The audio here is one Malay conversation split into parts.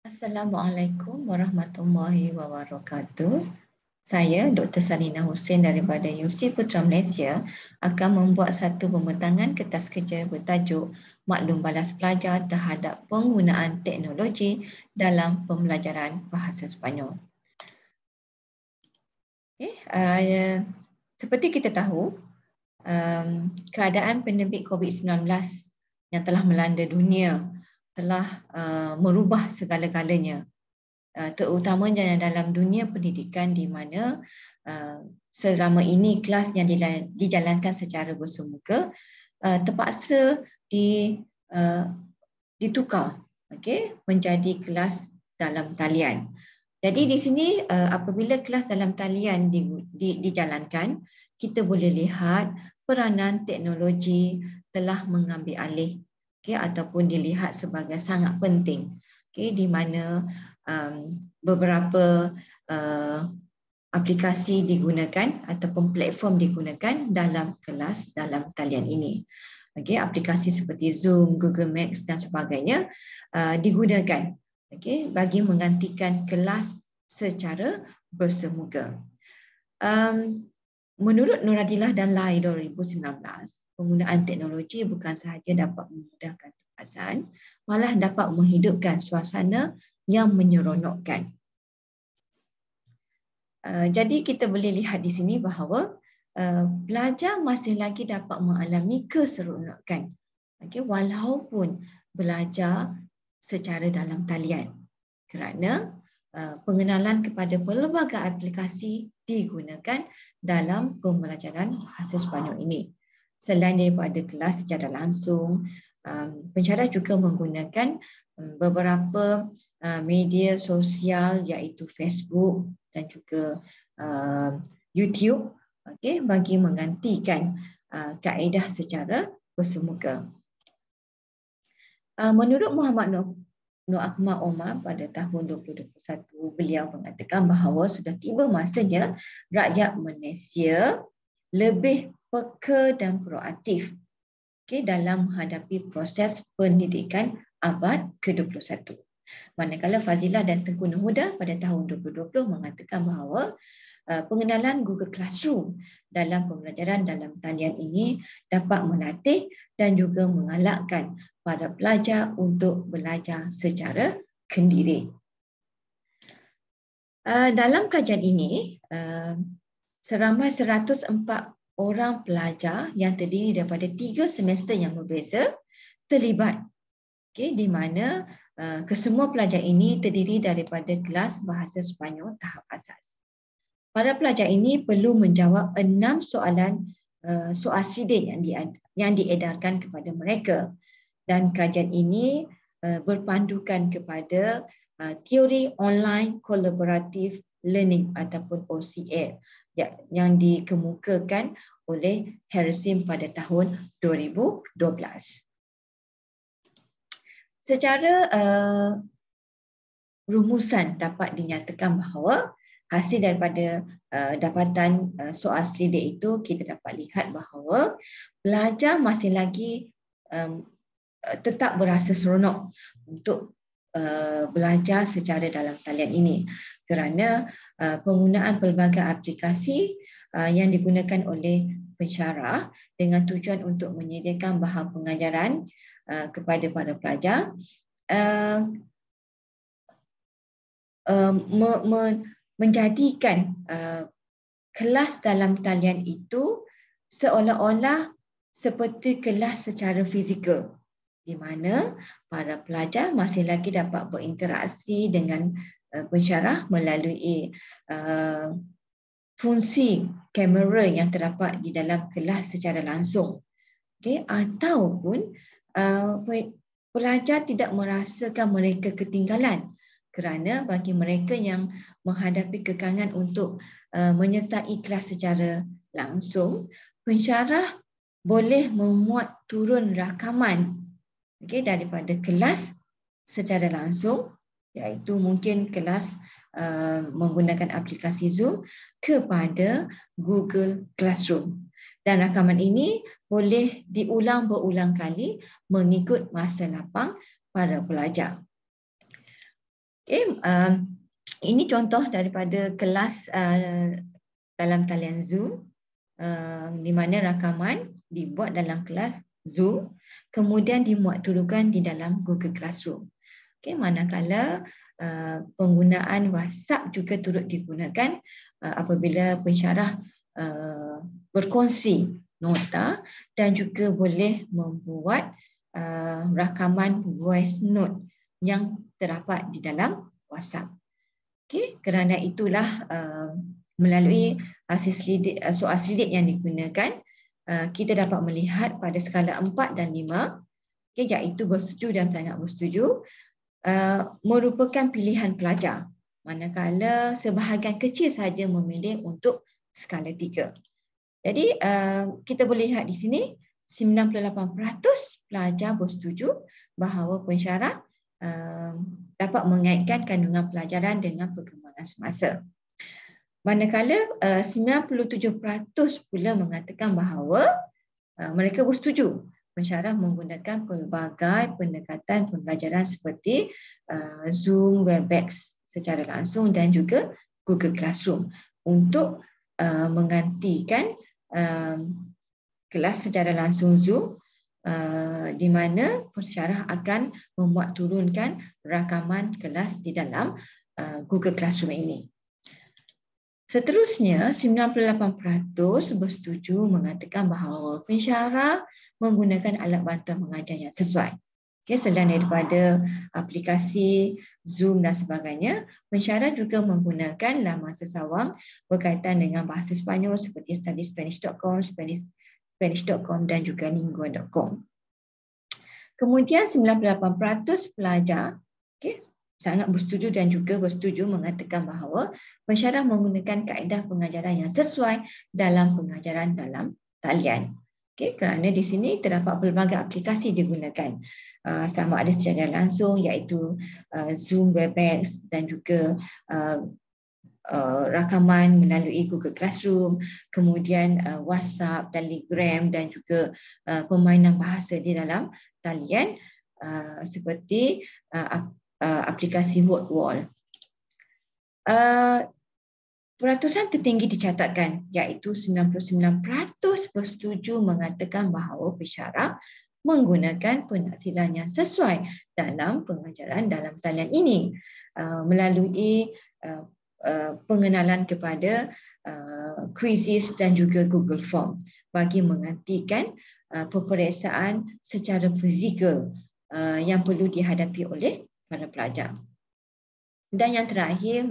Assalamualaikum warahmatullahi wabarakatuh. Saya Dr. Salina Hussein daripada UC Putra Malaysia akan membuat satu pembentangan kertas kerja bertajuk Maklum Balas Pelajar terhadap penggunaan teknologi dalam pembelajaran bahasa Sepanyol. Seperti kita tahu, keadaan pandemik COVID-19 yang telah melanda dunia telah merubah segala-galanya, terutamanya dalam dunia pendidikan di mana selama ini kelas yang dijalankan secara bersemuka terpaksa ditukar menjadi kelas dalam talian. Jadi di sini apabila kelas dalam talian dijalankan, kita boleh lihat peranan teknologi telah mengambil alih ataupun dilihat sebagai sangat penting, di mana beberapa aplikasi digunakan ataupun platform digunakan dalam kelas dalam talian ini. Aplikasi seperti Zoom, Google Maps dan sebagainya digunakan bagi menggantikan kelas secara bersemuka. Menurut Nur Adilah dan Lai 2019, penggunaan teknologi bukan sahaja dapat memudahkan tugasan, malah dapat menghidupkan suasana yang menyeronokkan. Jadi kita boleh lihat di sini bahawa pelajar masih lagi dapat mengalami keseronokan, walaupun belajar secara dalam talian, kerana pengenalan kepada pelbagai aplikasi digunakan dalam pembelajaran bahasa Sepanyol ini. Selain daripada kelas secara langsung, pensyarah juga menggunakan beberapa media sosial iaitu Facebook dan juga YouTube bagi menggantikan kaedah secara bersemuka. Menurut Muhammad Nur Ahmad Omar pada tahun 2021, beliau mengatakan bahawa sudah tiba masanya rakyat Malaysia lebih peka dan proaktif dalam menghadapi proses pendidikan abad ke-21. Manakala Fazilah dan Tengku Nur Huda pada tahun 2020 mengatakan bahawa pengenalan Google Classroom dalam pembelajaran dalam talian ini dapat melatih dan juga mengalakkan para pelajar untuk belajar secara kendiri. Dalam kajian ini, seramai 104 orang pelajar yang terdiri daripada 3 semester yang berbeza terlibat, di mana kesemua pelajar ini terdiri daripada kelas bahasa Sepanyol tahap asas. Para pelajar ini perlu menjawab 6 soalan soal sidik yang diedarkan kepada mereka, dan kajian ini berpandukan kepada teori online collaborative learning ataupun OCL yang dikemukakan oleh Harrison pada tahun 2012. Secara rumusan dapat dinyatakan bahawa hasil daripada dapatan soal selidik itu, kita dapat lihat bahawa pelajar masih lagi tetap berasa seronok untuk belajar secara dalam talian ini, kerana penggunaan pelbagai aplikasi yang digunakan oleh pensyarah dengan tujuan untuk menyediakan bahan pengajaran kepada para pelajar menjadikan kelas dalam talian itu seolah-olah seperti kelas secara fizikal, di mana para pelajar masih lagi dapat berinteraksi dengan pensyarah melalui fungsi kamera yang terdapat di dalam kelas secara langsung, ataupun pelajar tidak merasakan mereka ketinggalan, kerana bagi mereka yang menghadapi kekangan untuk menyertai kelas secara langsung, pensyarah boleh memuat turun rakaman daripada kelas secara langsung, iaitu mungkin kelas menggunakan aplikasi Zoom, kepada Google Classroom. Dan rakaman ini boleh diulang berulang kali mengikut masa lapang para pelajar. Okey, ini contoh daripada kelas dalam talian Zoom, di mana rakaman dibuat dalam kelas Zoom, kemudian dimuat turunkan di dalam Google Classroom. Okay, manakala penggunaan WhatsApp juga turut digunakan apabila pensyarah berkongsi nota dan juga boleh membuat rakaman voice note yang terdapat di dalam WhatsApp. Okay, kerana itulah melalui soal selidik yang digunakan, kita dapat melihat pada skala 4 dan 5, okay, iaitu bersetuju dan sangat bersetuju, merupakan pilihan pelajar, manakala sebahagian kecil saja memilih untuk skala 3. Jadi kita boleh lihat di sini 98% pelajar bersetuju bahawa pensyarah dapat mengaitkan kandungan pelajaran dengan perkembangan semasa. Manakala 97% pula mengatakan bahawa mereka bersetuju pensyarah menggunakan pelbagai pendekatan pembelajaran seperti Zoom, Webex secara langsung dan juga Google Classroom untuk menggantikan kelas secara langsung Zoom, di mana pensyarah akan memuat turunkan rakaman kelas di dalam Google Classroom ini. Seterusnya, 98% bersetuju mengatakan bahawa pensyarah menggunakan alat bantuan mengajar yang sesuai. Okay, selain daripada aplikasi Zoom dan sebagainya, pensyarah juga menggunakan laman sesawang berkaitan dengan bahasa Sepanyol seperti studyspanish.com, Spanish.com dan juga lingua.com. Kemudian 98% pelajar sangat bersetuju dan juga bersetuju mengatakan bahawa pensyarah menggunakan kaedah pengajaran yang sesuai dalam pengajaran dalam talian. Kerana di sini terdapat pelbagai aplikasi digunakan, sama ada secara langsung iaitu Zoom, Webex dan juga rakaman melalui Google Classroom, kemudian WhatsApp, Telegram dan juga permainan bahasa di dalam talian seperti aplikasi WordWall. Peratusan tertinggi dicatatkan iaitu 99% bersetuju mengatakan bahawa pensyarah menggunakan penaksiran yang sesuai dalam pengajaran dalam talian ini melalui pengenalan kepada quizzes dan juga Google Form bagi menggantikan peperiksaan secara fizikal yang perlu dihadapi oleh para pelajar. Dan yang terakhir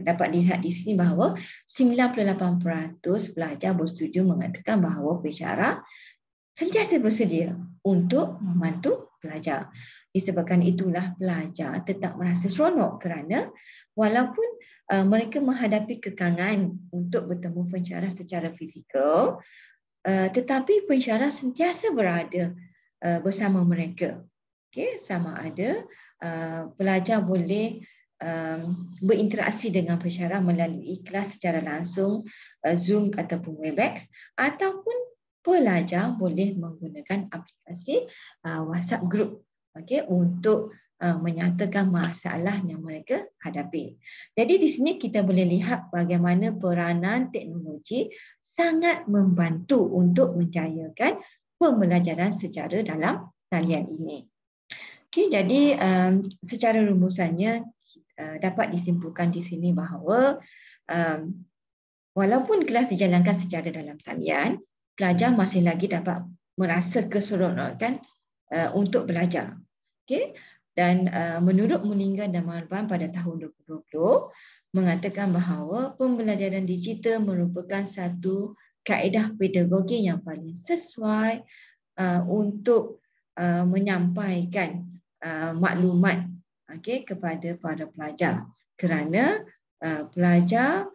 dapat dilihat di sini bahawa 98% pelajar bersetuju mengatakan bahawa pensyarah sentiasa bersedia untuk membantu pelajar. Disebabkan itulah pelajar tetap merasa seronok kerana walaupun mereka menghadapi kekangan untuk bertemu pensyarah secara fizikal, tetapi pensyarah sentiasa berada bersama mereka. Okay, sama ada pelajar boleh berinteraksi dengan pensyarah melalui kelas secara langsung, Zoom ataupun Webex, ataupun pelajar boleh menggunakan aplikasi WhatsApp Group, untuk menyatakan masalah yang mereka hadapi. Jadi di sini kita boleh lihat bagaimana peranan teknologi sangat membantu untuk menjayakan pembelajaran secara dalam talian ini. Okay, jadi secara rumusannya dapat disimpulkan di sini bahawa walaupun kelas dijalankan secara dalam talian, pelajar masih lagi dapat merasa keseronokan untuk belajar. Okay? Dan menurut Muninggan dan Marban pada tahun 2020 mengatakan bahawa pembelajaran digital merupakan satu kaedah pedagogi yang paling sesuai untuk menyampaikan maklumat kepada para pelajar kerana pelajar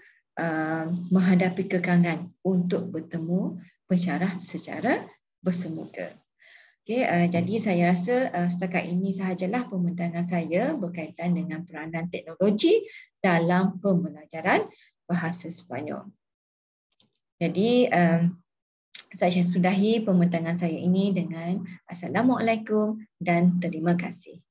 menghadapi kekangan untuk bertemu pensyarah secara bersemuka. Jadi saya rasa setakat ini sahajalah pembincangan saya berkaitan dengan peranan teknologi dalam pembelajaran bahasa Sepanyol. Jadi saya sudahi pembincangan saya ini dengan Assalamualaikum dan terima kasih.